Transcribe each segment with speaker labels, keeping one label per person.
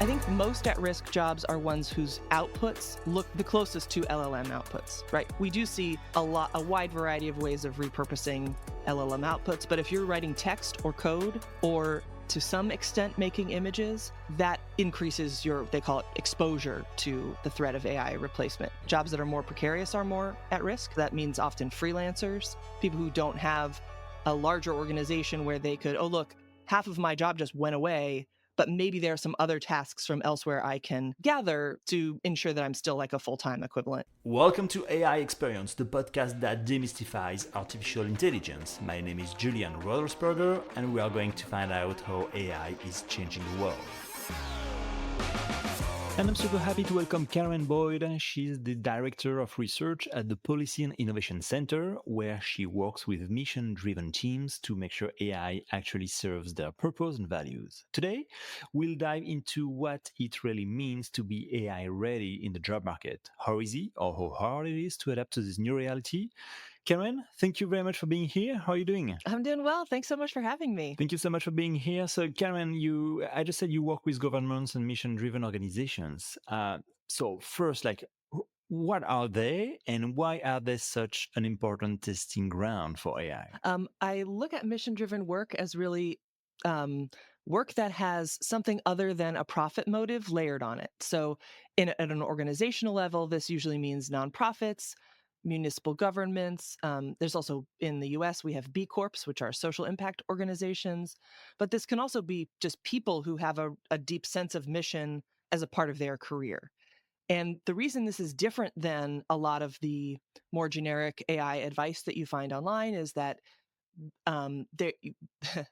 Speaker 1: I think most at-risk jobs are ones whose outputs look the closest to LLM outputs, right? We do see a wide variety of ways of repurposing LLM outputs, but if you're writing text or code, or to some extent making images, that increases your, they call it, exposure to the threat of AI replacement. Jobs that are more precarious are more at risk. That means often freelancers, people who don't have a larger organization where they could, oh, look, half of my job just went away, but maybe there are some other tasks from elsewhere I can gather to ensure that I'm still like a full-time equivalent.
Speaker 2: Welcome to AI Experience, the podcast that demystifies artificial intelligence. My name is Julien Redelsperger, and we are going to find out how AI is changing the world. And I'm super happy to welcome Karen Boyd. She's the Director of Research at the Policy and Innovation Center, where she works with mission-driven teams to make sure AI actually serves their purpose and values. Today, we'll dive into what it really means to be AI-ready in the job market. How easy or how hard it is to adapt to this new reality. Karen, thank you very much for being here. How are you doing?
Speaker 1: I'm doing well. Thanks so much for having me.
Speaker 2: Thank you so much for being here. So, Karen, I just said you work with governments and mission-driven organizations. So first, what are they and why are they such an important testing ground for AI?
Speaker 1: I look at mission-driven work as really work that has something other than a profit motive layered on it. So at an organizational level, this usually means nonprofits, municipal governments. There's also, in the US, we have B Corps, which are social impact organizations. But this can also be just people who have a deep sense of mission as a part of their career. And the reason this is different than a lot of the more generic AI advice that you find online is that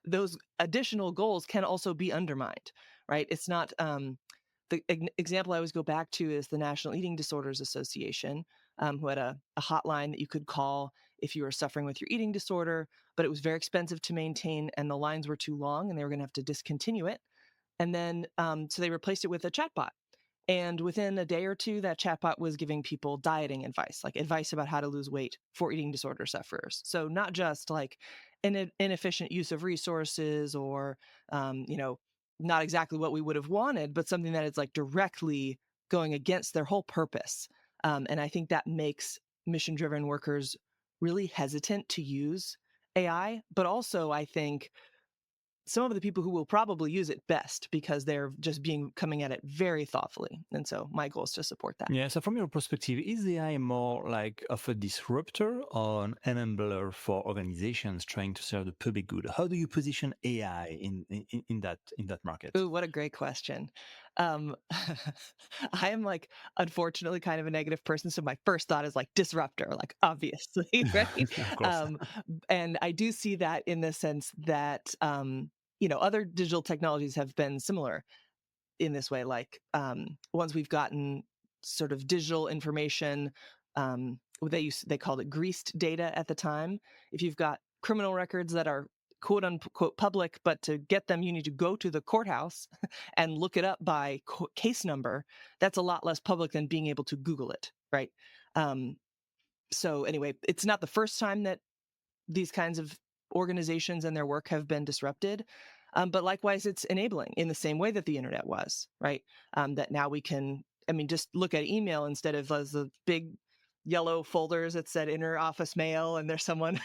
Speaker 1: those additional goals can also be undermined, right? It's not the example I always go back to is the National Eating Disorders Association, who had a hotline that you could call if you were suffering with your eating disorder, but it was very expensive to maintain and the lines were too long and they were going to have to discontinue it. And then so they replaced it with a chatbot. And within a day or two, that chatbot was giving people dieting advice, like advice about how to lose weight for eating disorder sufferers. So not just like an inefficient use of resources or, not exactly what we would have wanted, but something that is like directly going against their whole purpose. And I think that makes mission-driven workers really hesitant to use AI. But also, I think some of the people who will probably use it best because they're just coming at it very thoughtfully. And so my goal is to support that.
Speaker 2: Yeah, so from your perspective, is AI more like of a disruptor or an enabler for organizations trying to serve the public good? How do you position AI in that market?
Speaker 1: Ooh, what a great question. I am unfortunately kind of a negative person. So my first thought is disruptor, obviously, right?
Speaker 2: Of course.
Speaker 1: And I do see that in the sense that, other digital technologies have been similar in this way. Once we've gotten sort of digital information, they called it greased data at the time. If you've got criminal records that are quote unquote public, but to get them, you need to go to the courthouse and look it up by case number. That's a lot less public than being able to Google it, right? So anyway, it's not the first time that these kinds of organizations and their work have been disrupted. But likewise, it's enabling in the same way that the internet was, right? That now we can, just look at email instead of the big yellow folders that said inner office mail, and there's someone,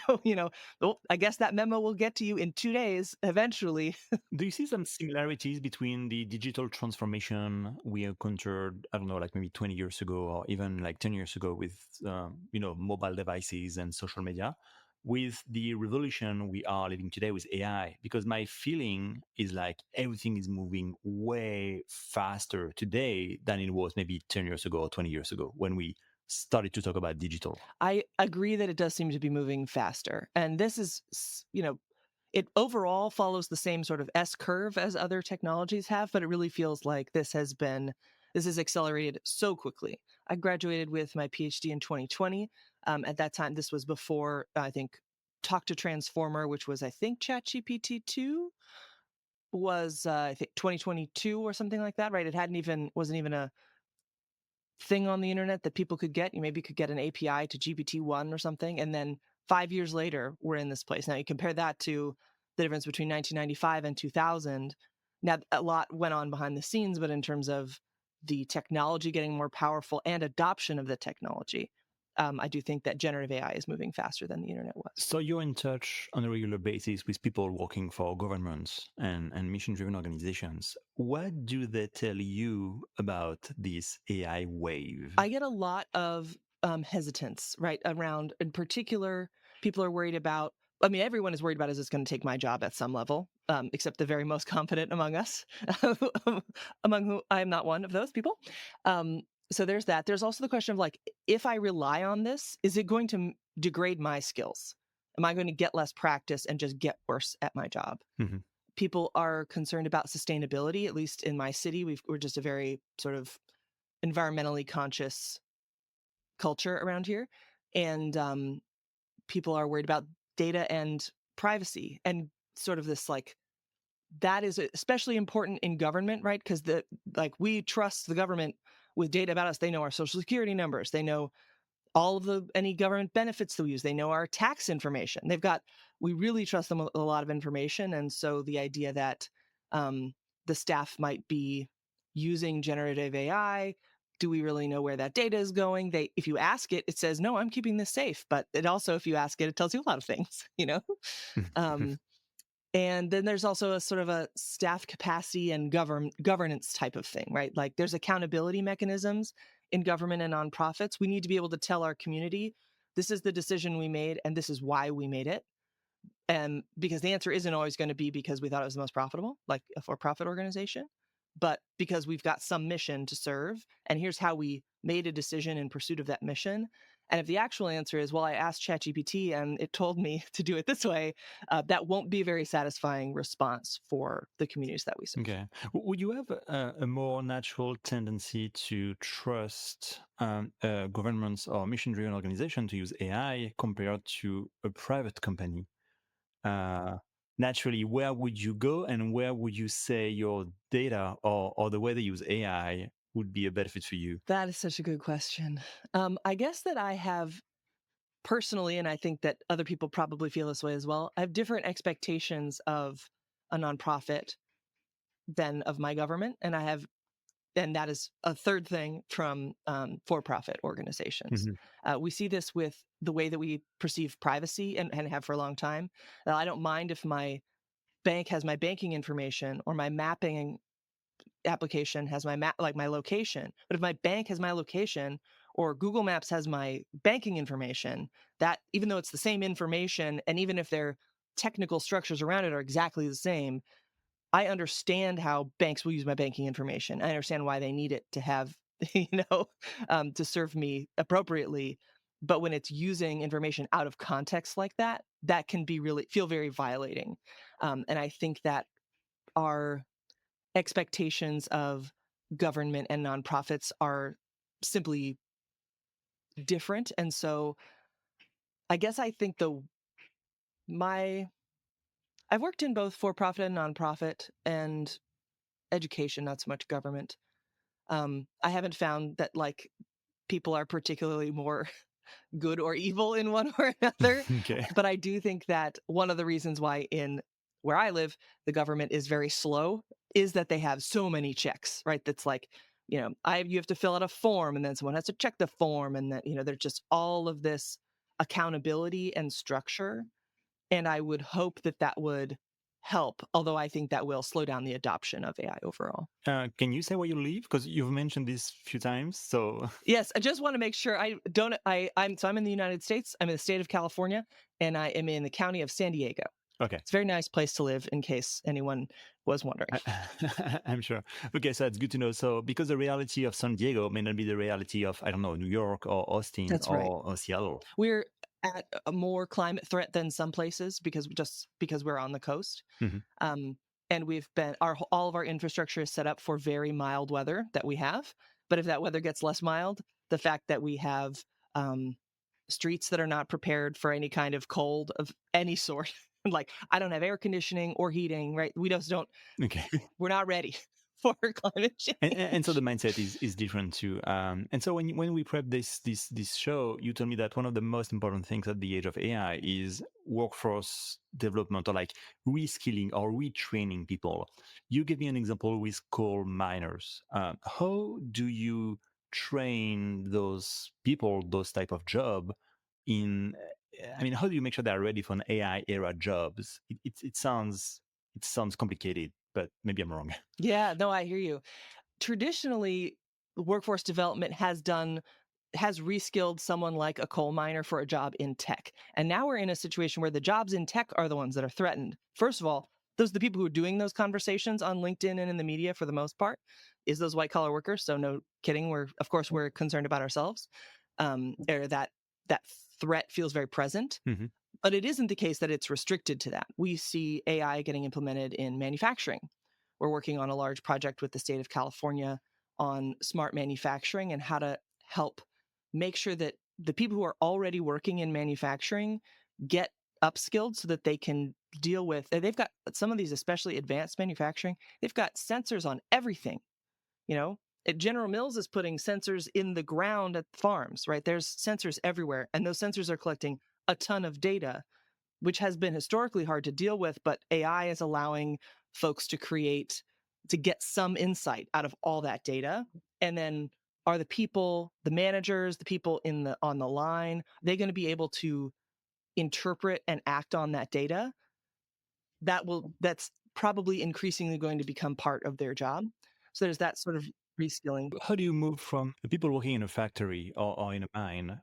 Speaker 1: I guess that memo will get to you in 2 days eventually.
Speaker 2: Do you see some similarities between the digital transformation we encountered, I don't know, maybe 20 years ago or even 10 years ago with, mobile devices and social media, with the revolution we are living today with AI? Because my feeling is everything is moving way faster today than it was maybe 10 years ago or 20 years ago when we started to talk about digital.
Speaker 1: I agree that it does seem to be moving faster. And this is, it overall follows the same sort of S curve as other technologies have, but it really feels like this has accelerated so quickly. I graduated with my PhD in 2020. At that time, this was before, I think, Talk to Transformer, which was, I think, ChatGPT 2 was, I think, 2022 or something like that, right? Wasn't even a thing on the internet that people could get. You maybe could get an API to GPT-1 or something. And then 5 years later, we're in this place. Now you compare that to the difference between 1995 and 2000. Now, a lot went on behind the scenes, but in terms of the technology getting more powerful and adoption of the technology, I do think that generative AI is moving faster than the internet was.
Speaker 2: So you're in touch on a regular basis with people working for governments and mission-driven organizations. What do they tell you about this AI wave?
Speaker 1: I get a lot of hesitance, right, around, in particular, people are worried about, I mean, everyone is worried about, is this going to take my job at some level, except the very most confident among us, among who I am not one of those people. Um, so there's that. There's also the question of like, if I rely on this, is it going to degrade my skills? Am I going to get less practice and just get worse at my job?
Speaker 2: Mhm.
Speaker 1: People are concerned about sustainability. At least in my city, we're just a very sort of environmentally conscious culture around here, and people are worried about data and privacy, and sort of this like, that is especially important in government, right? Because the like, we trust the government with data about us. They know our social security numbers. They know all of the any government benefits that we use. They know our tax information. We really trust them with a lot of information. And so the idea that um, the staff might be using generative AI, do we really know where that data is going? If you ask it, it says, no, I'm keeping this safe. But it also, if you ask it, it tells you a lot of things, you know? Um, and then there's also a sort of a staff capacity and governance type of thing, right? Like there's accountability mechanisms in government and nonprofits. We need to be able to tell our community, this is the decision we made and this is why we made it. And because the answer isn't always going to be because we thought it was the most profitable, like a for-profit organization, but because we've got some mission to serve. And here's how we made a decision in pursuit of that mission. And if the actual answer is, well, I asked ChatGPT and it told me to do it this way, that won't be a very satisfying response for the communities that we serve.
Speaker 2: Okay. Would you have a more natural tendency to trust governments or mission-driven organization to use AI compared to a private company? Uh, Naturally, where would you go and where would you say your data or the way they use AI would be a benefit for you?
Speaker 1: That is such a good question. I guess that I have personally, and I think that other people probably feel this way as well, I have different expectations of a nonprofit than of my government. And that is a third thing from for-profit organizations.
Speaker 2: Mhm.
Speaker 1: We see this with the way that we perceive privacy, and have for a long time. I don't mind if my bank has my banking information, or my mapping application has my map, like my location. But if my bank has my location, or Google Maps has my banking information, that, even though it's the same information, and even if their technical structures around it are exactly the same, I understand how banks will use my banking information. I understand why they need it to have, to serve me appropriately. But when it's using information out of context like that, that can be really feel very violating. And I think that our expectations of government and nonprofits are simply different. And so I guess I think my I've worked in both for-profit and nonprofit, and education, not so much government. I haven't found that like people are particularly more good or evil in one or another,
Speaker 2: Okay.
Speaker 1: but I do think that one of the reasons why in where I live the government is very slow is that they have so many checks, right? That's like, you have to fill out a form, and then someone has to check the form, and then there's just all of this accountability and structure, and I would hope that that would help, although I think that will slow down the adoption of AI overall.
Speaker 2: Can you say where you live? Because you've mentioned this a few times. So,
Speaker 1: Yes, I just want to make sure I don't. I'm in the United States. I'm in the state of California, and I am in the county of San Diego.
Speaker 2: okay.
Speaker 1: It's a very nice place to live, in case anyone was wondering.
Speaker 2: I'm sure. Okay, so it's good to know. So, because the reality of San Diego may not be the reality of, I don't know, New York or Austin
Speaker 1: That's right.
Speaker 2: or Seattle.
Speaker 1: We're at a more climate threat than some places, because we're on the coast.
Speaker 2: Mhm.
Speaker 1: Um, and we've been all of our infrastructure is set up for very mild weather that we have. But if that weather gets less mild, the fact that we have streets that are not prepared for any kind of cold of any sort, like I don't have air conditioning or heating, right? We just don't.
Speaker 2: Okay.
Speaker 1: We're not ready for climate
Speaker 2: and so the
Speaker 1: change.
Speaker 2: mindset is different too. And so when we prep this show, you told me that one of the most important things at the age of AI is workforce development, or like reskilling or retraining people. You gave me an example with coal miners. How do you train those people, those type of job in? I mean, how do you make sure they're ready for an AI era jobs? It sounds complicated, but maybe I'm wrong.
Speaker 1: Yeah, no, I hear you. Traditionally, workforce development has reskilled someone like a coal miner for a job in tech. And now we're in a situation where the jobs in tech are the ones that are threatened. First of all, those are the people who are doing those conversations on LinkedIn and in the media for the most part, is those white collar workers. So no kidding, we're concerned about ourselves. Or that threat feels very present.
Speaker 2: Hmm.
Speaker 1: But it isn't the case that it's restricted to that. We see AI getting implemented in manufacturing. We're working on a large project with the state of California on smart manufacturing and how to help make sure that the people who are already working in manufacturing get upskilled so that they can deal with, they've got some of these, especially advanced manufacturing, they've got sensors on everything. General Mills is putting sensors in the ground at farms, right? There's sensors everywhere, and those sensors are collecting a ton of data, which has been historically hard to deal with, but AI is allowing folks to get some insight out of all that data. And then are the people, the managers, the people on the line, they going to be able to interpret and act on that data? That's probably increasingly going to become part of their job. So there's that sort of reskilling.
Speaker 2: How do you move from the people working in a factory or in a mine?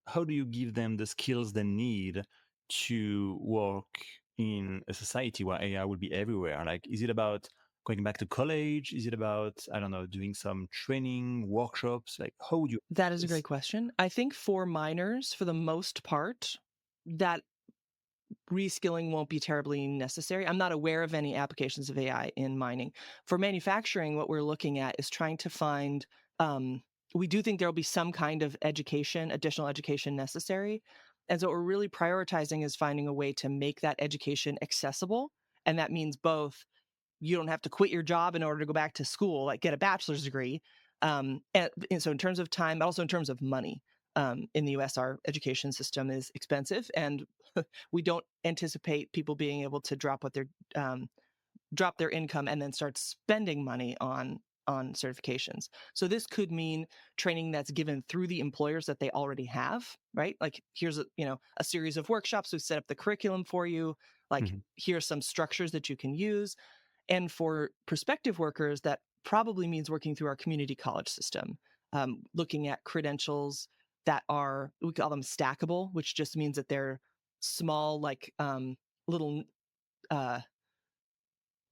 Speaker 2: How do you give them the skills they need to work in a society where AI will be everywhere? Like, is it about going back to college? Is it about, I don't know, doing some training workshops? Like, how would you
Speaker 1: That
Speaker 2: do
Speaker 1: is a
Speaker 2: this?
Speaker 1: great question. I think for miners, for the most part, that reskilling won't be terribly necessary. I'm not aware of any applications of AI in mining. For manufacturing, what we're looking at is trying to find, we do think there will be some kind of education, additional education necessary. And so what we're really prioritizing is finding a way to make that education accessible. And that means both you don't have to quit your job in order to go back to school, like get a bachelor's degree. And so in terms of time, but also in terms of money, in the US, our education system is expensive, and we don't anticipate people being able to drop their income and then start spending money on certifications. So this could mean training that's given through the employers that they already have, right? Like here's a series of workshops. We set up the curriculum for you. Like
Speaker 2: Mhm.
Speaker 1: here's some structures that you can use. And for prospective workers, that probably means working through our community college system, looking at credentials that are, we call them stackable, which just means that they're small, like little uh,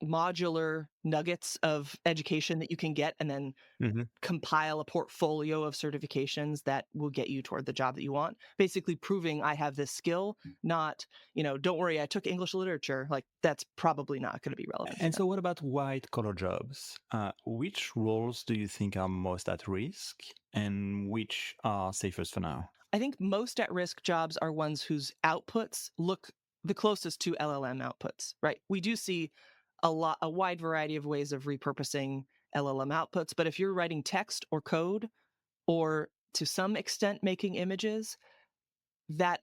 Speaker 1: modular nuggets of education that you can get and then
Speaker 2: Mhm.
Speaker 1: compile a portfolio of certifications that will get you toward the job that you want. Basically proving I have this skill, not, don't worry, I took English literature. Like that's probably not going to be relevant for
Speaker 2: And
Speaker 1: them.
Speaker 2: so, what about white collar jobs? Which roles do you think are most at risk, and which are safest for now?
Speaker 1: I think most at risk jobs are ones whose outputs look the closest to LLM outputs, right? We do see a wide variety of ways of repurposing LLM outputs, but if you're writing text or code or to some extent making images, that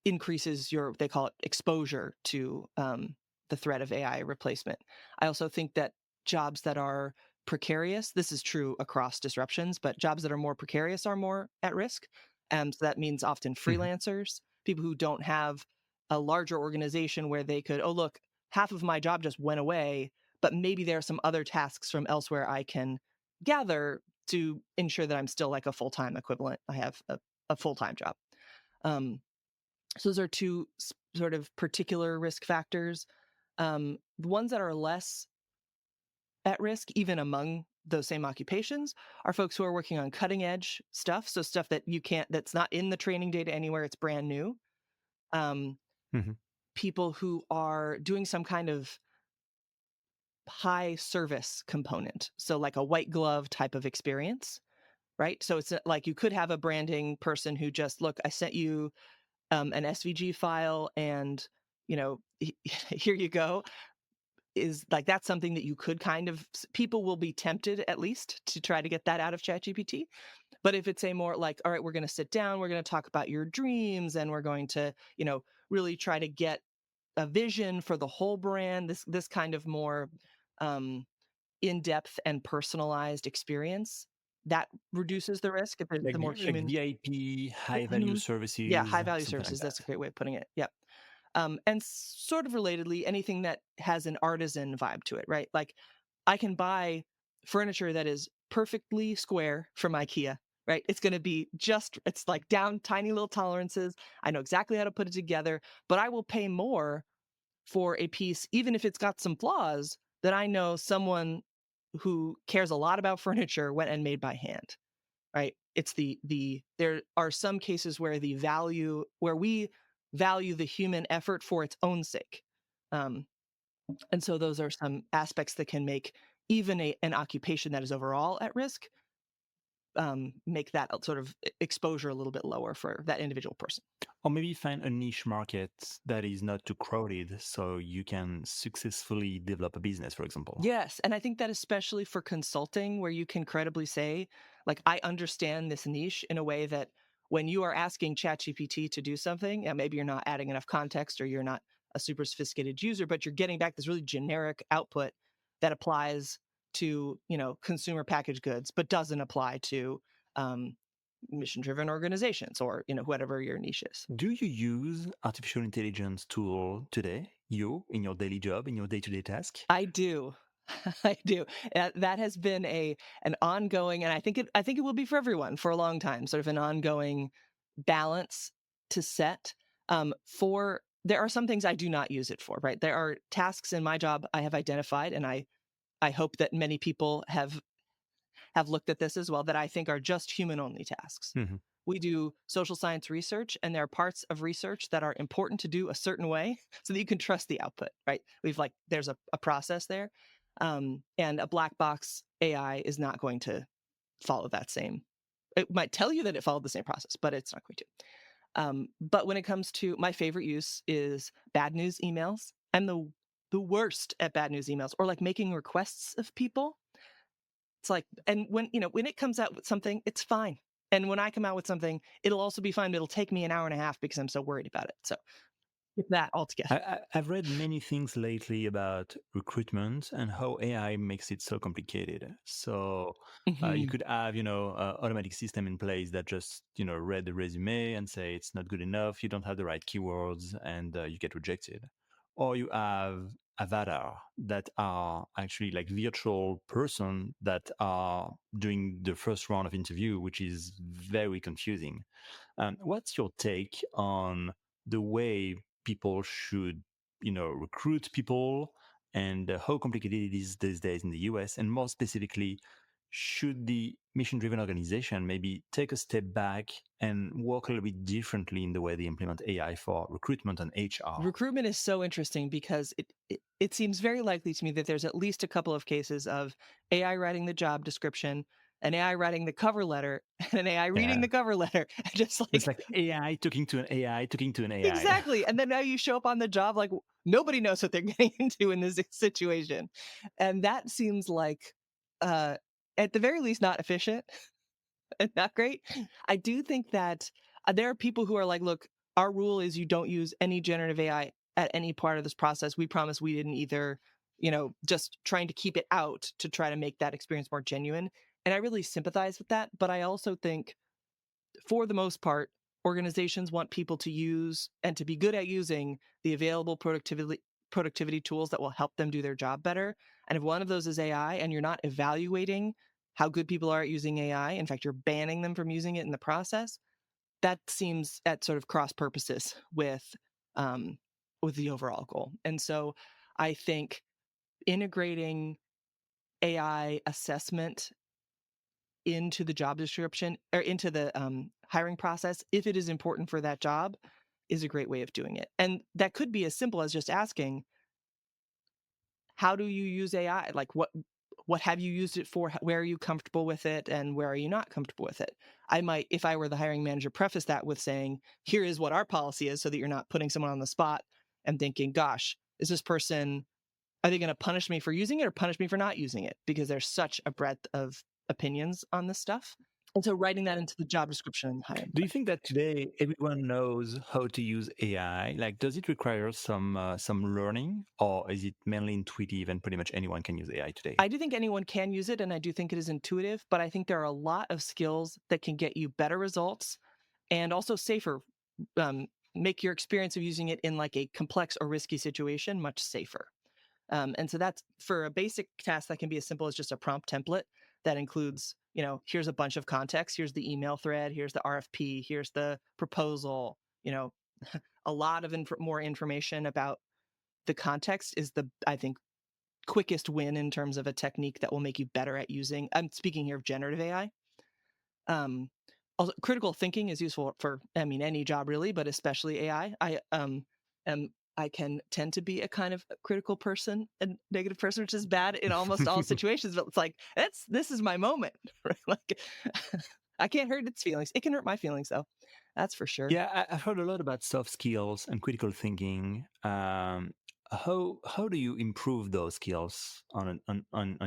Speaker 1: increases they call it exposure to the threat of AI replacement. I also think that jobs that are precarious, this is true across disruptions, but jobs that are more precarious are more at risk. And so that means often
Speaker 2: Mhm.
Speaker 1: freelancers, people who don't have a larger organization where they could, oh, look, half of my job just went away, but maybe there are some other tasks from elsewhere I can gather to ensure that I'm still like a full-time equivalent. I have a full-time job. Um, so those are two sort of particular risk factors. The ones that are less at risk, even among those same occupations, are folks who are working on cutting edge stuff. So stuff that that's not in the training data anywhere, it's brand new. Um,
Speaker 2: Mhm.
Speaker 1: People who are doing some kind of high service component. So like a white glove type of experience, right? So it's like you could have a branding person who just, look, I sent you an SVG file and, here you go. is like, that's something that you could kind of, people will be tempted at least to try to get that out of ChatGPT. But if it's a more like, all right, we're going to sit down, we're going to talk about your dreams, and we're going to, really try to get a vision for the whole brand, this kind of more um, in-depth and personalized experience, that reduces the risk if the more
Speaker 2: Like
Speaker 1: human.
Speaker 2: VIP, high value
Speaker 1: Mhm. Yeah,
Speaker 2: services,
Speaker 1: high value
Speaker 2: something like
Speaker 1: services.
Speaker 2: that.
Speaker 1: That's a great way of putting it. Yep. And sort of relatedly, anything that has an artisan vibe to it, right? Like, I can buy furniture that is perfectly square from IKEA, right? It's going to be it's like down tiny little tolerances. I know exactly how to put it together, but I will pay more for a piece, even if it's got some flaws, that I know someone who cares a lot about furniture went and made by hand, right? It's there are some cases where we value the human effort for its own sake. Um, and so those are some aspects that can make even an occupation that is overall at risk, make that sort of exposure a little bit lower for that individual person.
Speaker 2: Or maybe find a niche market that is not too crowded so you can successfully develop a business, for example.
Speaker 1: Yes, and I think that especially for consulting, where you can credibly say, like, I understand this niche in a way that when you are asking ChatGPT to do something, and maybe you're not adding enough context or you're not a super sophisticated user, but you're getting back this really generic output that applies to, consumer packaged goods, but doesn't apply to um, mission-driven organizations or, whatever your niche is.
Speaker 2: Do you use artificial intelligence tool today, in your daily job, in your day-to-day task?
Speaker 1: I do. I do. That has been an ongoing, and I think it will be for everyone for a long time, sort of an ongoing balance to set. For There are some things I do not use it for, right? There are tasks in my job I have identified, and I hope that many people have looked at this as well, that I think are just human only tasks.
Speaker 2: Hmm.
Speaker 1: We do social science research, and there are parts of research that are important to do a certain way so that you can trust the output, right? There's a process there. And a black box AI is not going to follow that same. It might tell you that it followed the same process, but it's not going to. But when it comes to, my favorite use is bad news emails. I'm the worst at bad news emails, or like making requests of people. It's like, and when it comes out with something, it's fine. And when I come out with something, it'll also be fine. But it'll take me an hour and a half because I'm so worried about it. So get that all together.
Speaker 2: I've read many things lately about recruitment and how AI makes it so complicated. So you
Speaker 1: Mhm.
Speaker 2: could have, automatic system in place that just, read the resume and say it's not good enough, you don't have the right keywords, and you get rejected. Or you have avatar that are actually like virtual person that are doing the first round of interview, which is very confusing. What's your take on the way people should, recruit people, and how complicated it is these days in the US? And more specifically, should the mission-driven organization maybe take a step back and work a little bit differently in the way they implement AI for recruitment and HR?
Speaker 1: Recruitment is so interesting because it seems very likely to me that there's at least a couple of cases of AI writing the job description, an AI writing the cover letter, and an AI reading
Speaker 2: Yeah.
Speaker 1: the cover letter. Just
Speaker 2: It's
Speaker 1: like,
Speaker 2: like AI talking to an AI talking to an AI.
Speaker 1: exactly. And then now you show up on the job like nobody knows what they're getting into in this situation. And that seems like, uh, at the very least, not efficient and not great. I do think that there are people who are like, look, our rule is you don't use any generative AI at any part of this process. We promise we didn't either, just trying to keep it out to try to make that experience more genuine. And I really sympathize with that. But I also think, for the most part, organizations want people to use and to be good at using the available productivity tools that will help them do their job better. And if one of those is AI and you're not evaluating how good people are at using AI, in fact, you're banning them from using it in the process, that seems at sort of cross purposes um, with the overall goal. And so I think integrating AI assessment into the job description or into the hiring process, if it is important for that job, is a great way of doing it. And that could be as simple as just asking, how do you use AI? Like, what have you used it for? Where are you comfortable with it, and where are you not comfortable with it? I might, if I were the hiring manager, preface that with saying, here is what our policy is, so that you're not putting someone on the spot and thinking, gosh, is this person are they going to punish me for using it or punish me for not using it? Because there's such a breadth of opinions on this stuff. And so writing that into the job description and hiring.
Speaker 2: Do you think that today everyone knows how to use AI? Like, does it require some learning, or is it mainly intuitive and pretty much anyone can use AI today?
Speaker 1: I do think anyone can use it, and I do think it is intuitive, but I think there are a lot of skills that can get you better results and also safer, make your experience of using it in like a complex or risky situation much safer. And so that's for a basic task that can be as simple as just a prompt template that includes, here's a bunch of context, here's the email thread, here's the RFP, here's the proposal, a lot of more information about the context is I think, quickest win in terms of a technique that will make you better at using. I'm speaking here of generative AI. Um, Also, critical thinking is useful for, any job really, but especially AI. I can tend to be a kind of critical person, a negative person, which is bad in almost all situations. But it's like this is my moment, right? Like I can't hurt its feelings. It can hurt my feelings though. That's for sure.
Speaker 2: Yeah, I've heard a lot about soft skills and critical thinking. How do you improve those skills on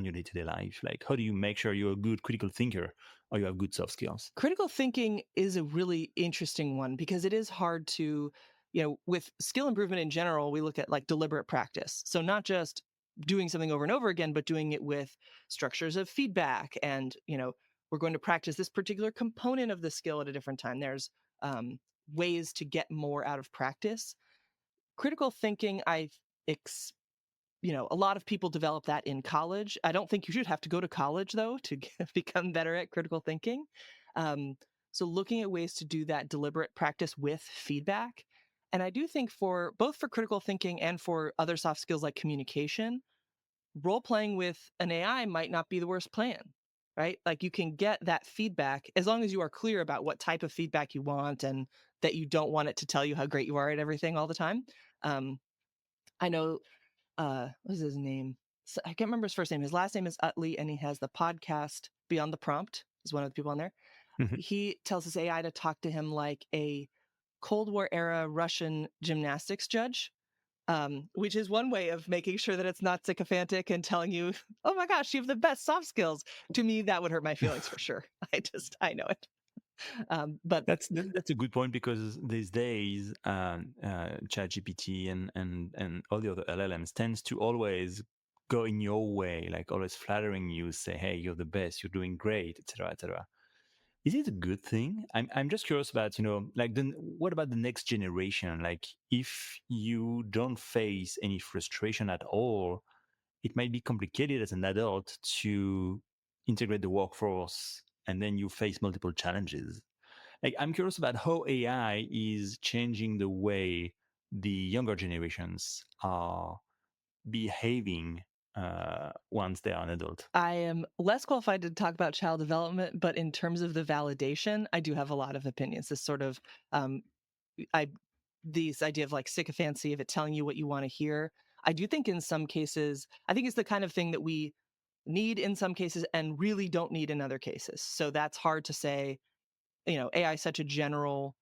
Speaker 2: your day to day life? Like, how do you make sure you're a good critical thinker or you have good soft skills?
Speaker 1: Critical thinking is a really interesting one because it is hard to, with skill improvement in general, we look at like deliberate practice. So not just doing something over and over again, but doing it with structures of feedback. And, we're going to practice this particular component of the skill at a different time. There's ways to get more out of practice. Critical thinking, a lot of people develop that in college. I don't think you should have to go to college though to become better at critical thinking. Um, so looking at ways to do that deliberate practice with feedback. And I do think for both for critical thinking and for other soft skills like communication, role playing with an AI might not be the worst plan, right? Like you can get that feedback as long as you are clear about what type of feedback you want and that you don't want it to tell you how great you are at everything all the time. I know what's his name? So, I can't remember his first name. His last name is Utley, and he has the podcast Beyond the Prompt. Is one of the people on there.
Speaker 2: Mhm.
Speaker 1: He tells his AI to talk to him like a Cold War era Russian gymnastics judge, which is one way of making sure that it's not sycophantic and telling you, "Oh my gosh, you have the best soft skills." To me, that would hurt my feelings for sure. I know it. But
Speaker 2: That's a good point because these days, ChatGPT and all the other LLMs tends to always go in your way, like always flattering you, say, "Hey, you're the best, you're doing great," etc., etc. Is it a good thing? I'm just curious about, like, then what about the next generation? Like, if you don't face any frustration at all, it might be complicated as an adult to integrate the workforce, and then you face multiple challenges. Like, I'm curious about how AI is changing the way the younger generations are behaving once they are an adult.
Speaker 1: I am less qualified to talk about child development, but in terms of the validation, I do have a lot of opinions. This sort of um, I this idea of like sycophancy of it telling you what you want to hear. I do think in some cases, I think it's the kind of thing that we need in some cases and really don't need in other cases. So that's hard to say. AI is such a general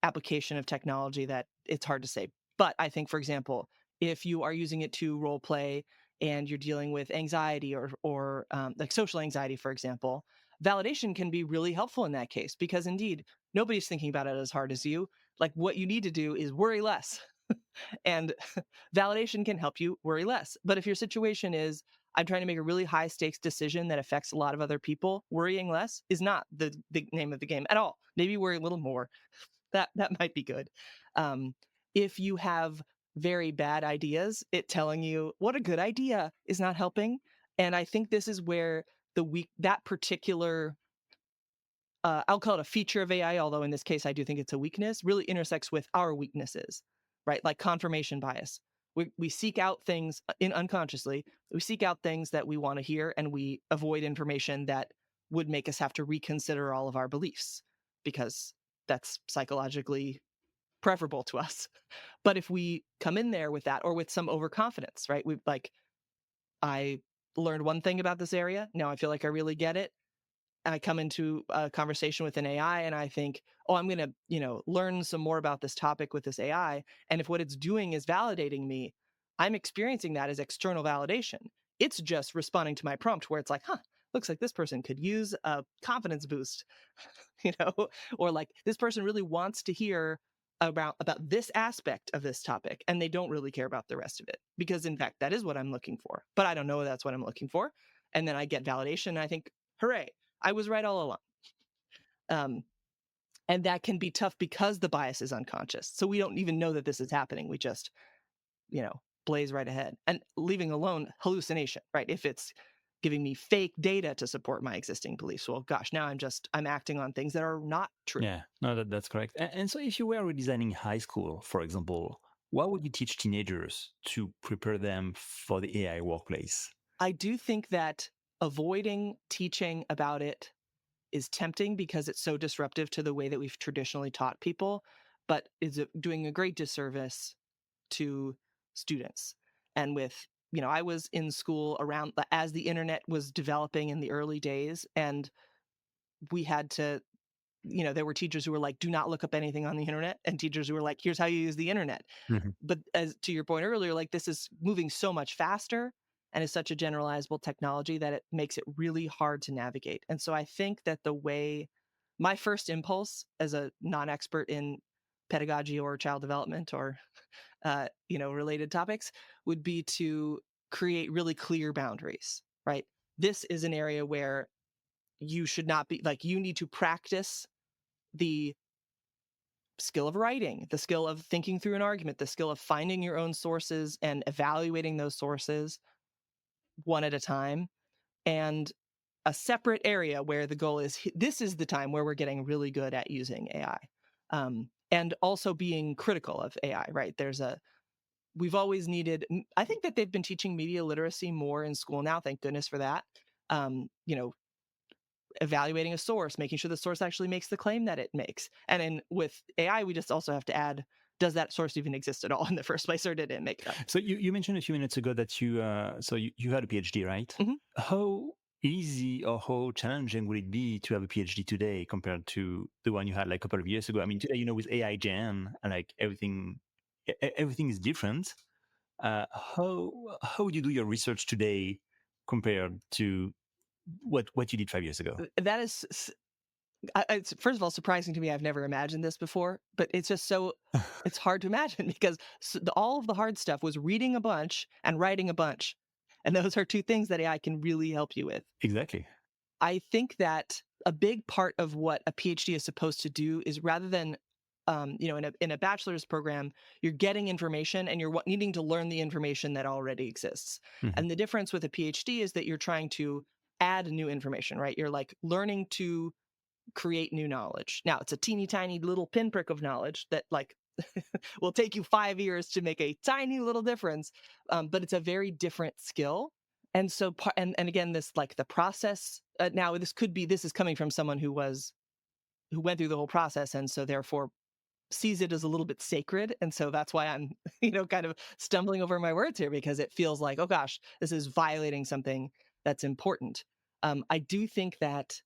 Speaker 1: application of technology that it's hard to say. But I think, for example, if you are using it to role play and you're dealing with anxiety or like social anxiety, for example, validation can be really helpful in that case because indeed nobody's thinking about it as hard as you. Like what you need to do is worry less. And validation can help you worry less. But if your situation is, I'm trying to make a really high stakes decision that affects a lot of other people, worrying less is not the name of the game at all. Maybe worry a little more. That might be good. If you have very bad ideas, it telling you what a good idea is not helping. And I think this is where that particular I'll call it a feature of AI, although in this case I do think it's a weakness, really intersects with our weaknesses, right? Like confirmation bias. We seek out things in unconsciously, we seek out things that we want to hear and we avoid information that would make us have to reconsider all of our beliefs because that's psychologically preferable to us. But if we come in there with that or with some overconfidence, right? We like, I learned one thing about this area. Now I feel like I really get it. I come into a conversation with an AI and I think, oh, I'm going to, learn some more about this topic with this AI. And if what it's doing is validating me, I'm experiencing that as external validation. It's just responding to my prompt where it's like, looks like this person could use a confidence boost, you know, or like this person really wants to hear about this aspect of this topic and they don't really care about the rest of it, because in fact that is what I'm looking for, but I don't know that's what I'm looking for. And then I get validation and I think, hooray, I was right all along. And that can be tough because the bias is unconscious, so we don't even know that this is happening. We just, blaze right ahead, and leaving alone hallucination, right? If it's giving me fake data to support my existing beliefs, well, gosh, now I'm acting on things that are not true.
Speaker 2: Yeah, no, that's correct. And so if you were redesigning high school, for example, what would you teach teenagers to prepare them for the AI workplace?
Speaker 1: I do think that avoiding teaching about it is tempting because it's so disruptive to the way that we've traditionally taught people, but is doing a great disservice to students. And I was in school around as the internet was developing in the early days, and we had to, there were teachers who were like, do not look up anything on the internet, and teachers who were like, here's how you use the internet.
Speaker 2: Mhm.
Speaker 1: But as to your point earlier, like, this is moving so much faster and is such a generalizable technology that it makes it really hard to navigate. And so I think that my first impulse as a non-expert in pedagogy or child development or related topics would be to create really clear boundaries, right? This is an area where you should not be, like, you need to practice the skill of writing, the skill of thinking through an argument, the skill of finding your own sources and evaluating those sources one at a time, and a separate area where the goal is, this is the time where we're getting really good at using AI. And also being critical of AI, right? We've always needed, I think that they've been teaching media literacy more in school now, thank goodness for that. Um, you know, Evaluating a source, making sure the source actually makes the claim that it makes. And then with AI, we just also have to add, does that source even exist at all in the first place, or did it make it up?
Speaker 2: So you mentioned a few minutes ago that you had a PhD, right?
Speaker 1: Mhm.
Speaker 2: How easy or how challenging would it be to have a PhD today compared to the one you had like a couple of years ago? I mean, today, with AI Gen, and like everything is different. How would you do your research today compared to what you did 5 years ago?
Speaker 1: That is, it's first of all surprising to me. I've never imagined this before, but it's just it's hard to imagine because all of the hard stuff was reading a bunch and writing a bunch. And those are two things that AI can really help you with.
Speaker 2: Exactly.
Speaker 1: I think that a big part of what a PhD is supposed to do is, rather than, in a bachelor's program, you're getting information and you're needing to learn the information that already exists.
Speaker 2: Mhm.
Speaker 1: And the difference with a PhD is that you're trying to add new information, right? You're like learning to create new knowledge. Now, it's a teeny tiny little pinprick of knowledge that, like, will take you 5 years to make a tiny little difference, but it's a very different skill. And so, and again, this, like, the process. Now, this is coming from someone who went through the whole process, and so therefore sees it as a little bit sacred. And so that's why I'm, kind of stumbling over my words here, because it feels like, oh gosh, this is violating something that's important. I do think that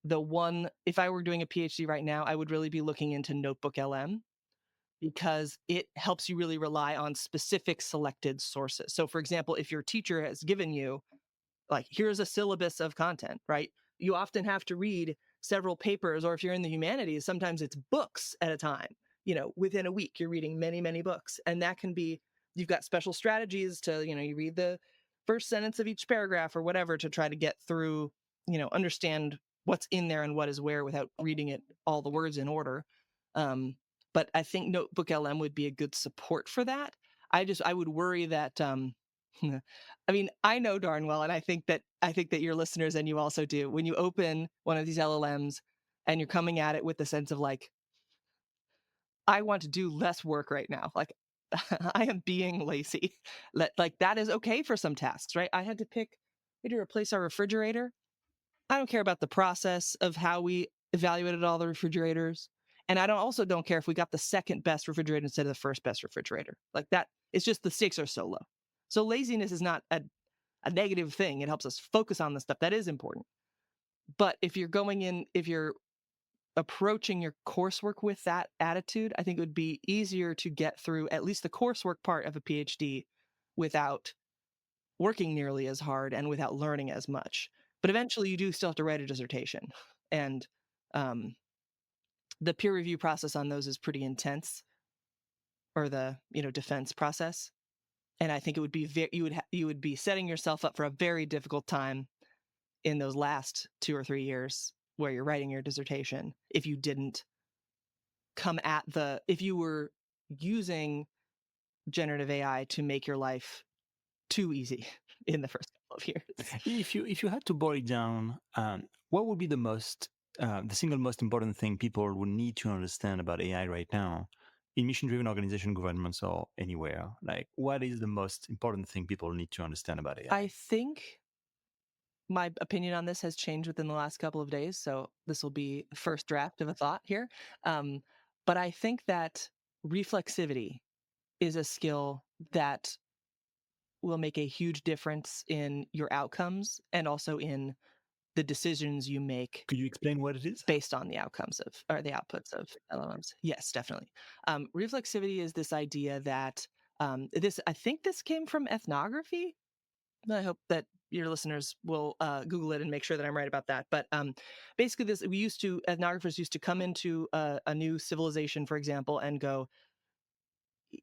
Speaker 1: if I were doing a PhD right now, I would really be looking into Notebook LM, because it helps you really rely on specific selected sources. So, for example, if your teacher has given you, like, here's a syllabus of content, right? You often have to read several papers, or if you're in the humanities, sometimes it's books at a time. Within a week, you're reading many, many books. And that can be, you've got special strategies to, you read the first sentence of each paragraph or whatever to try to get through, understand what's in there and what is where without reading it all the words in order. But I think Notebook LM would be a good support for that. I would worry that, I mean, I know darn well, and I think that your listeners and you also do, when you open one of these LLMs and you're coming at it with the sense of, like, I want to do less work right now. Like, I am being lazy. Like, that is okay for some tasks, right? I had to replace our refrigerator. I don't care about the process of how we evaluated all the refrigerators. And I also don't care if we got the second best refrigerator instead of the first best refrigerator. Like that, it's just the stakes are so low. So laziness is not a negative thing. It helps us focus on the stuff that is important. But if you're approaching your coursework with that attitude, I think it would be easier to get through at least the coursework part of a PhD without working nearly as hard and without learning as much. But eventually, you do still have to write a dissertation, and um, the peer review process on those is pretty intense, or the defense process. And I think it would be you would be setting yourself up for a very difficult time in those last 2 or 3 years where you're writing your dissertation if you didn't if you were using generative AI to make your life too easy in the first couple of years.
Speaker 2: If you had to boil it down, what would be the single most important thing people would need to understand about AI right now in mission-driven organization, governments, or anywhere? Like, what is the most important thing people need to understand about
Speaker 1: I
Speaker 2: AI?
Speaker 1: think my opinion on this has changed within the last couple of days, so this will be the first draft of a thought here. Um, but I think that reflexivity is a skill that will make a huge difference in your outcomes and also in the decisions you make
Speaker 2: Could you explain what it is?
Speaker 1: based on the outcomes of or the outputs of LLMs. Yes, definitely. Reflexivity is this idea that this I think this came from ethnography. I hope that your listeners will Google it and make sure that I'm right about that. But basically, this ethnographers used to come into a new civilization, for example, and go,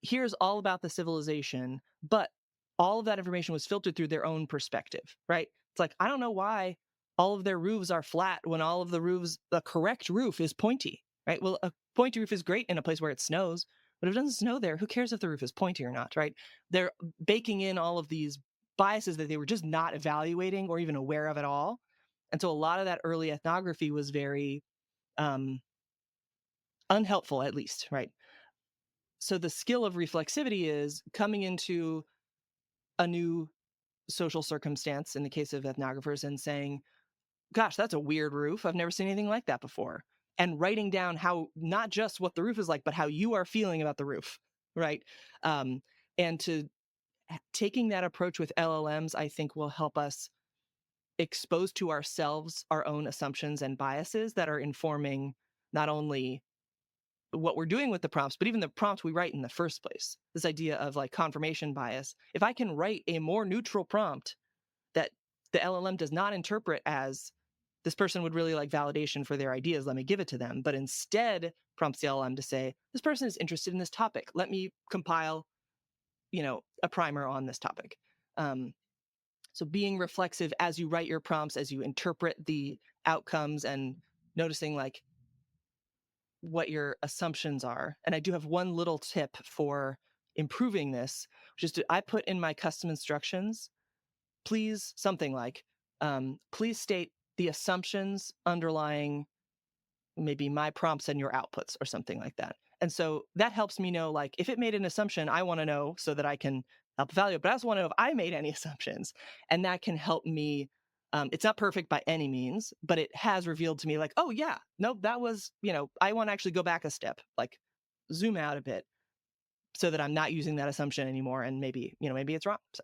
Speaker 1: here's all about the civilization, but all of that information was filtered through their own perspective, right? It's like, I don't know why all of their roofs are flat when all of the correct roof is pointy, right? Well, a pointy roof is great in a place where it snows, but if it doesn't snow there, who cares if the roof is pointy or not, right? They're baking in all of these biases that they were just not evaluating or even aware of at all. And so a lot of that early ethnography was very um, unhelpful, at least, right? So the skill of reflexivity is coming into a new social circumstance in the case of ethnographers and saying, gosh, that's a weird roof. I've never seen anything like that before. And writing down how, not just what the roof is like, but how you are feeling about the roof, right? Um, and taking that approach with LLMs, I think will help us expose to ourselves our own assumptions and biases that are informing not only what we're doing with the prompts, but even the prompts we write in the first place. This idea of like confirmation bias. If I can write a more neutral prompt that the LLM does not interpret as this person would really like validation for their ideas, let me give it to them, but instead prompts the LLM to say, this person is interested in this topic. Let me compile, a primer on this topic. Um, so being reflexive as you write your prompts, as you interpret the outcomes and noticing like what your assumptions are. And I do have one little tip for improving this, which is I put in my custom instructions, please, something like, please state the assumptions underlying maybe my prompts and your outputs or something like that. And so that helps me know, like, if it made an assumption, I want to know so that I can help evaluate, but I also want to know if I made any assumptions. And that can help me. It's not perfect by any means, but it has revealed to me, like, oh, yeah, no, that was, I want to actually go back a step, like zoom out a bit so that I'm not using that assumption anymore. And maybe it's wrong. So.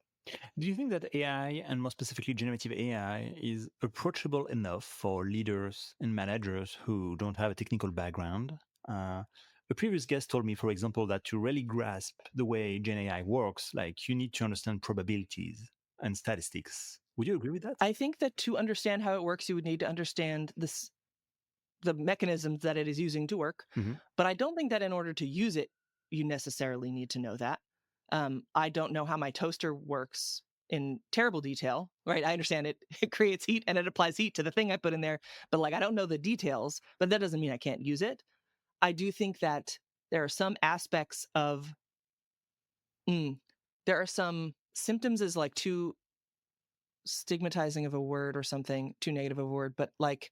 Speaker 2: Do you think that AI, and more specifically generative AI, is approachable enough for leaders and managers who don't have a technical background? Uh, a previous guest told me, for example, that to really grasp the way Gen AI works, like you need to understand probabilities and statistics. Would you agree with that?
Speaker 1: I think that to understand how it works, you would need to understand the mechanisms that it is using to work.
Speaker 2: Mm-hmm.
Speaker 1: But I don't think that in order to use it, you necessarily need to know that. I don't know how my toaster works in terrible detail, right? I understand it, it creates heat and it applies heat to the thing I put in there, but like I don't know the details, but that doesn't mean I can't use it. I do think that there are some aspects of, there are some symptoms is like too stigmatizing of a word or something, too negative of a word, but like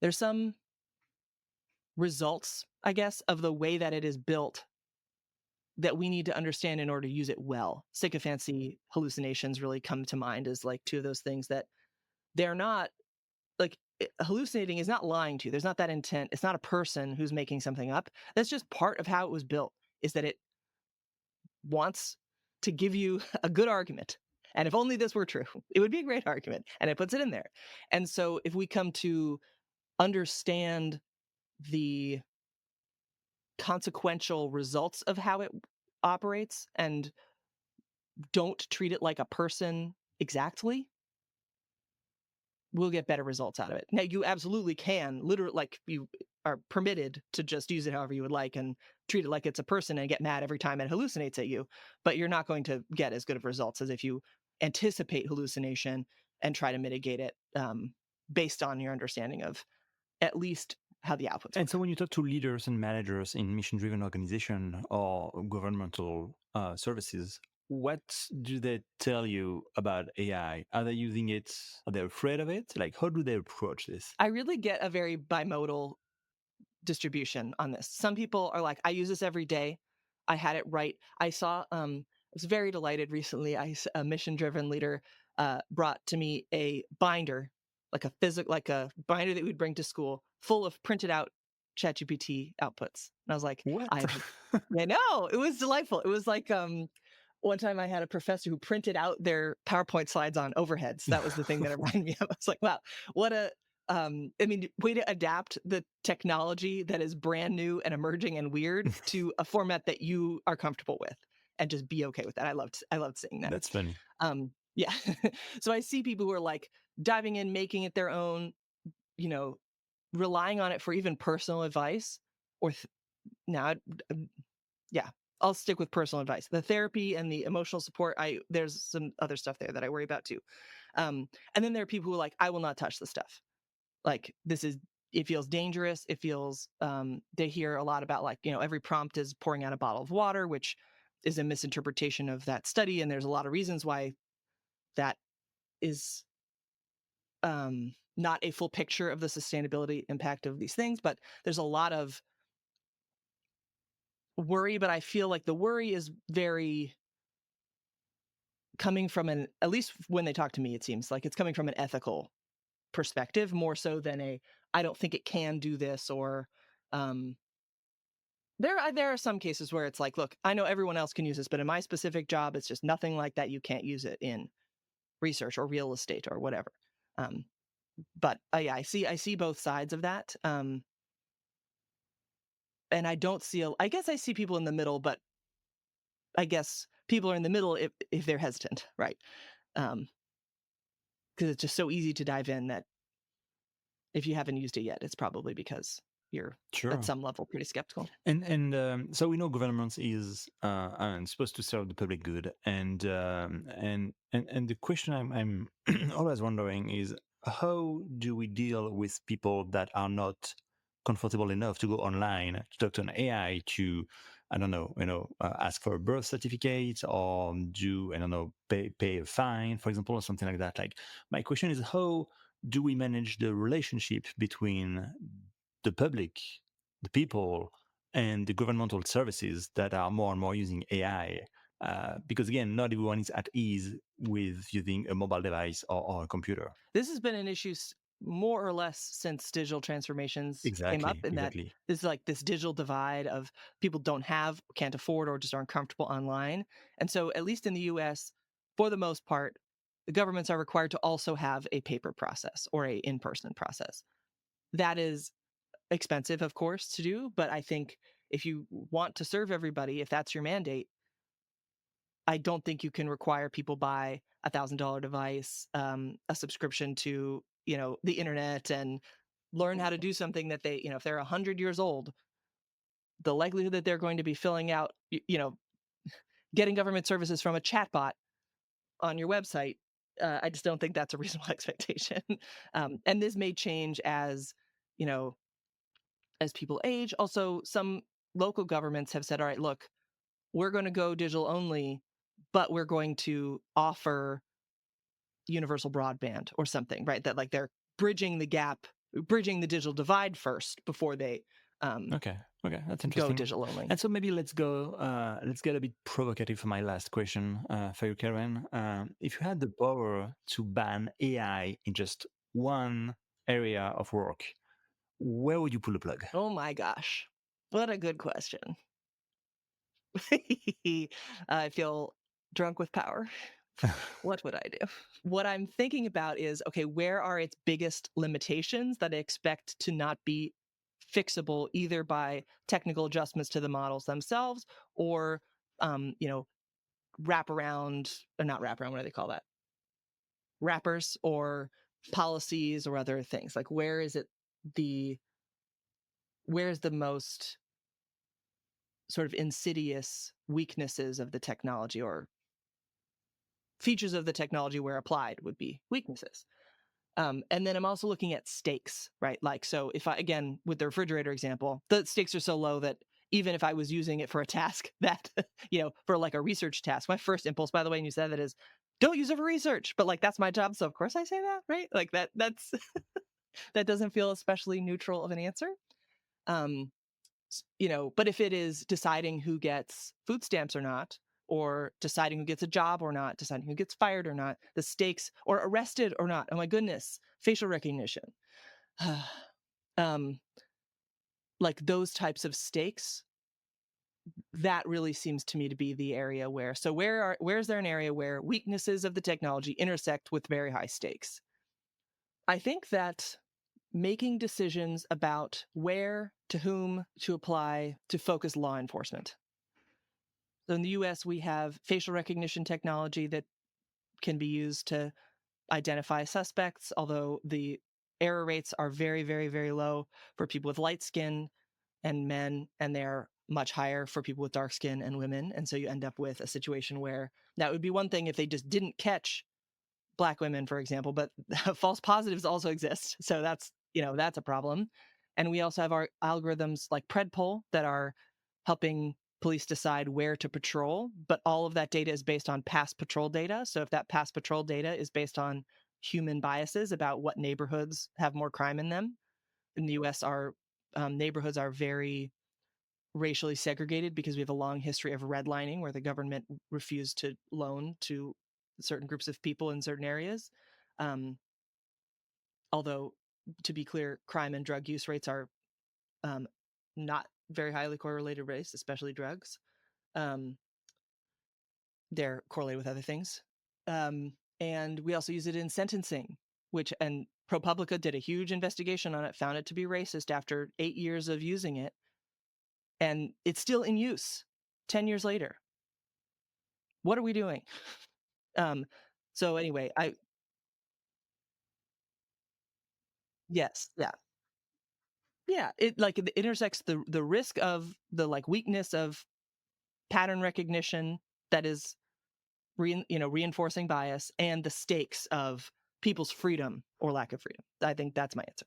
Speaker 1: there's some results, I guess, of the way that it is built that we need to understand in order to use it well. Sycophancy hallucinations really come to mind as like two of those things that they're not like hallucinating is not lying to you. There's not that intent. It's not a person who's making something up. That's just part of how it was built, is that it wants to give you a good argument. And if only this were true, it would be a great argument. And it puts it in there. And so if we come to understand the consequential results of how it operates and don't treat it like a person exactly, we'll get better results out of it. Now, you absolutely can literally, like, you are permitted to just use it however you would like and treat it like it's a person and get mad every time it hallucinates at you. But you're not going to get as good of results as if you anticipate hallucination and try to mitigate it based on your understanding of at least how the outputs
Speaker 2: And
Speaker 1: work.
Speaker 2: so when you talk to leaders and managers in mission-driven organization or governmental services, what do they tell you about AI? Are they using it? Are they afraid of it? Like, how do they approach this?
Speaker 1: I really get a very bimodal distribution on this. Some people are like, I use this every day. I had it right. I was very delighted recently. A mission driven leader brought to me a binder, like a binder that we'd bring to school, full of printed out ChatGPT outputs. And I was like,
Speaker 2: What?
Speaker 1: I know, it was delightful. It was like one time I had a professor who printed out their PowerPoint slides on overheads. That was the thing that it reminded me of. I was like, wow, what a I mean, way to adapt the technology that is brand new and emerging and weird to a format that you are comfortable with, and just be okay with that. I loved seeing that.
Speaker 2: That's funny.
Speaker 1: Yeah. So I see people who are like diving in, making it their own, you know, relying on it for even personal advice. Or now, yeah, I'll stick with personal advice. The therapy and the emotional support, there's some other stuff there that I worry about too. And then there are people who are like, I will not touch the stuff. Like, it feels dangerous. It feels they hear a lot about, like, every prompt is pouring out a bottle of water, which is a misinterpretation of that study, and there's a lot of reasons why that is not a full picture of the sustainability impact of these things. But there's a lot of worry, but I feel like the worry is very coming from at least when they talk to me, it seems like it's coming from an ethical perspective more so than I don't think it can do this, or um there are some cases where it's like, look, I know everyone else can use this, but in my specific job, it's just nothing like that. You can't use it in research or real estate or whatever. Um, but yeah, I see both sides of that. And I don't see, I guess I see people in the middle, but I guess people are in the middle if they're hesitant, right? Because it's just so easy to dive in that if you haven't used it yet, it's probably because you're at
Speaker 2: Sure.
Speaker 1: some level pretty skeptical.
Speaker 2: And so we know governments is supposed to serve the public good, and the question I'm always wondering is, how do we deal with people that are not comfortable enough to go online to talk to an AI to, I don't know, ask for a birth certificate, or do, I don't know, pay a fine, for example, or something like that. Like, my question is, how do we manage the relationship between the public, the people, and the governmental services that are more and more using AI? Because again, not everyone is at ease with using a mobile device or a computer.
Speaker 1: This has been an issue more or less since digital transformations came up,
Speaker 2: Exactly,
Speaker 1: in that
Speaker 2: exactly.
Speaker 1: this is like this digital divide of people can't afford, or just aren't comfortable online. And so, at least in the US, for the most part, the governments are required to also have a paper process or a in-person process. That is expensive, of course, to do, but I think if you want to serve everybody, if that's your mandate, I don't think you can require people buy $1,000 device, a subscription to, the internet, and learn how to do something that they, if they're 100 years old, the likelihood that they're going to be filling out, getting government services from a chatbot on your website, I just don't think that's a reasonable expectation. And this may change you know, as people age. Also, some local governments have said, all right, look, we're going to go digital only, but we're going to offer universal broadband or something, right? That, like, they're bridging the gap, bridging the digital divide first before they
Speaker 2: Okay, okay, that's
Speaker 1: go
Speaker 2: interesting.
Speaker 1: digital only.
Speaker 2: And so maybe let's get a bit provocative for my last question for you, Karen. If you had the power to ban AI in just one area of work, where would you pull the plug?
Speaker 1: Oh my gosh, what a good question. I feel drunk with power. What would I do? What I'm thinking about is, okay, where are its biggest limitations that I expect to not be fixable either by technical adjustments to the models themselves, or, um, you know, wraparound, or not wraparound, what do they call that? Wrappers or policies or other things. Like where's the most sort of insidious weaknesses of the technology, or features of the technology where applied would be weaknesses. And then I'm also looking at stakes, right? Like, so if I, again, with the refrigerator example, the stakes are so low that even if I was using it for a task that, for like a research task, my first impulse, by the way, and you said that, is don't use it for research, but like, that's my job. So of course I say that, right? Like that's, that doesn't feel especially neutral of an answer. Um, but if it is deciding who gets food stamps or not, or deciding who gets a job or not, deciding who gets fired or not, the stakes, or arrested or not, oh my goodness, facial recognition, um, like those types of stakes, that really seems to me to be the area where, so where's there an area where weaknesses of the technology intersect with very high stakes? I think that making decisions about where, to whom to apply to focus law enforcement. So in the US, we have facial recognition technology that can be used to identify suspects, although the error rates are very, very, very low for people with light skin and men, and they're much higher for people with dark skin and women. And so you end up with a situation where that would be one thing if they just didn't catch Black women, for example, but false positives also exist. So that's a problem. And we also have our algorithms like Predpol that are helping police decide where to patrol, but all of that data is based on past patrol data. So if that past patrol data is based on human biases about what neighborhoods have more crime in them, in the US, our neighborhoods are very racially segregated because we have a long history of redlining where the government refused to loan to certain groups of people in certain areas. Um, although, to be clear, crime and drug use rates are not very highly correlated race, especially drugs. Um, they're correlated with other things. And we also use it in sentencing, and ProPublica did a huge investigation on it, found it to be racist after 8 years of using it. And it's still in use 10 years later. What are we doing? So anyway, yes, yeah. Yeah, it intersects the risk of the like weakness of pattern recognition that is reinforcing bias, and the stakes of people's freedom or lack of freedom. I think that's my answer.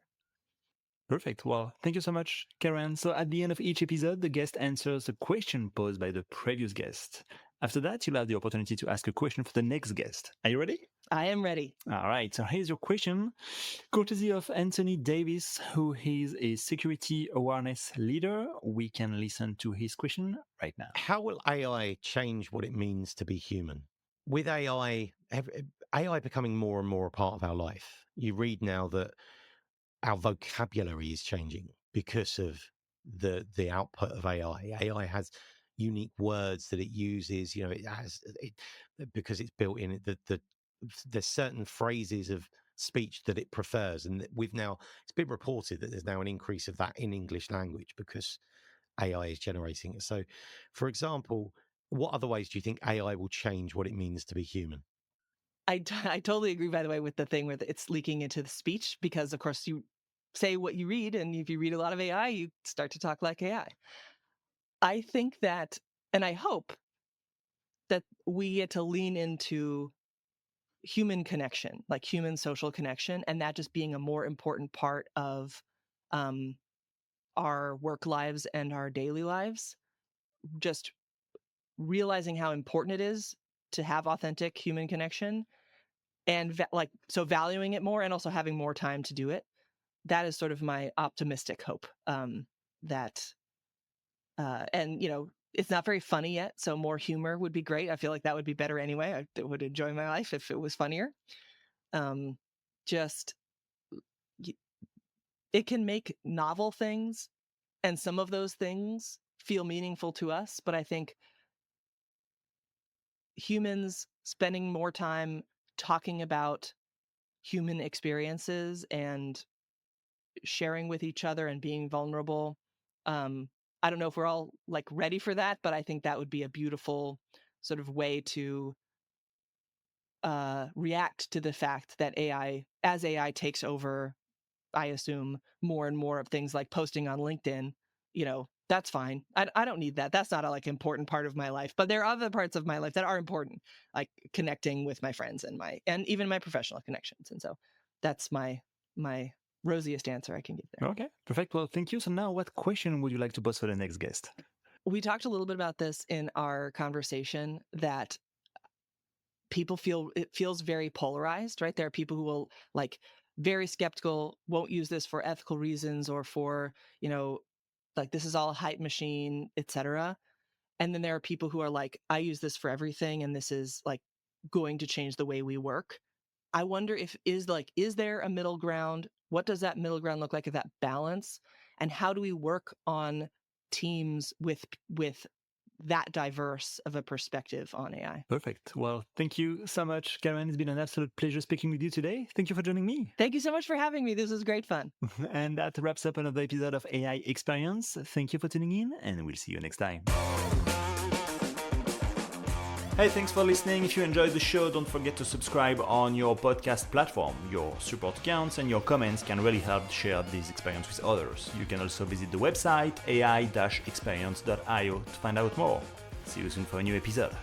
Speaker 2: Perfect. Well, thank you so much, Karen. So at the end of each episode, the guest answers a question posed by the previous guest. After that, you'll have the opportunity to ask a question for the next guest. Are you ready?
Speaker 1: I am ready.
Speaker 2: All right. So here's your question. Courtesy of Anthony Davis, who is a security awareness leader, we can listen to his question right now.
Speaker 3: How will AI change what it means to be human? With AI becoming more and more a part of our life, you read now that our vocabulary is changing because of the output of AI. AI has unique words that it uses. Because it's built in it. There's certain phrases of speech that it prefers, and it's been reported that there's now an increase of that in English language because AI is generating it. So, for example, what other ways do you think AI will change what it means to be human?
Speaker 1: I totally agree, by the way, with the thing where it's leaking into the speech, because of course you say what you read, and if you read a lot of AI, you start to talk like AI. I think that, and I hope that we get to lean into human connection, like human social connection, and that just being a more important part of um, our work lives and our daily lives. Just realizing how important it is to have authentic human connection, and so valuing it more, and also having more time to do it. That is sort of my optimistic hope. That and it's not very funny yet, so more humor would be great. I feel like that would be better anyway. I would enjoy my life if it was funnier. Um, just it can make novel things, and some of those things feel meaningful to us, but I think humans spending more time talking about human experiences and sharing with each other and being vulnerable. I don't know if we're all like ready for that, but I think that would be a beautiful sort of way to react to the fact that as AI takes over, I assume, more and more of things like posting on LinkedIn, that's fine. I don't need that. That's not a like important part of my life. But there are other parts of my life that are important, like connecting with my friends and even my professional connections. And so that's my rosiest answer I can give there.
Speaker 2: Okay, perfect. Well, thank you. So now what question would you like to pose for the next guest?
Speaker 1: We talked a little bit about this in our conversation, that it feels very polarized, right? There are people who will like very skeptical, won't use this for ethical reasons or for, like this is all a hype machine, etc. And then there are people who are like, I use this for everything and this is like going to change the way we work. I wonder is there a middle ground? What does that middle ground look like, that balance? And how do we work on teams with that diverse of a perspective on AI?
Speaker 2: Perfect. Well, thank you so much, Karen. It's been an absolute pleasure speaking with you today. Thank you for joining me.
Speaker 1: Thank you so much for having me. This was great fun.
Speaker 2: And that wraps up another episode of AI Experience. Thank you for tuning in, and we'll see you next time. Hey, thanks for listening. If you enjoyed the show, don't forget to subscribe on your podcast platform. Your support counts and your comments can really help share this experience with others. You can also visit the website ai-experience.io to find out more. See you soon for a new episode.